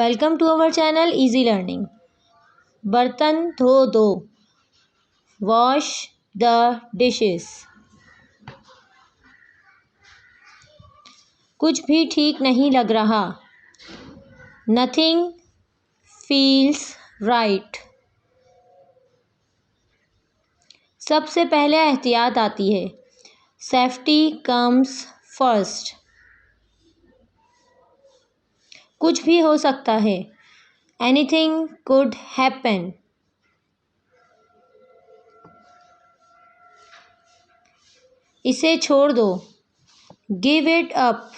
Welcome to our channel easy learning. बर्तन धो दो, वॉश द डिशेस। कुछ भी ठीक नहीं लग रहा, नथिंग फील्स राइट। सबसे पहले एहतियात आती है, सेफ्टी कम्स फर्स्ट। कुछ भी हो सकता है, एनीथिंग कुड हैपन। इसे छोड़ दो, गिव इट अप।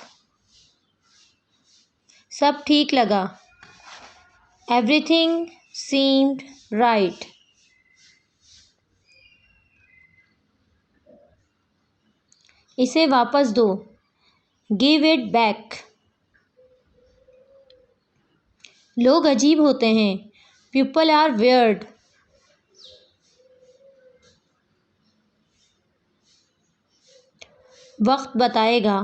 सब ठीक लगा, एवरीथिंग सीम्ड राइट। इसे वापस दो, गिव इट बैक। लोग अजीब होते हैं, पीपल आर वियर्ड। वक्त बताएगा,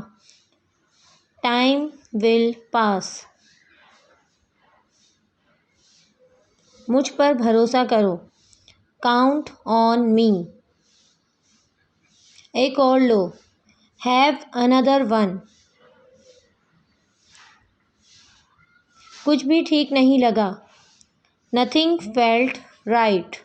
टाइम विल पास। मुझ पर भरोसा करो, काउंट ऑन मी। एक और लो, हैव अनदर वन। कुछ भी ठीक नहीं लगा, नथिंग फेल्ट राइट।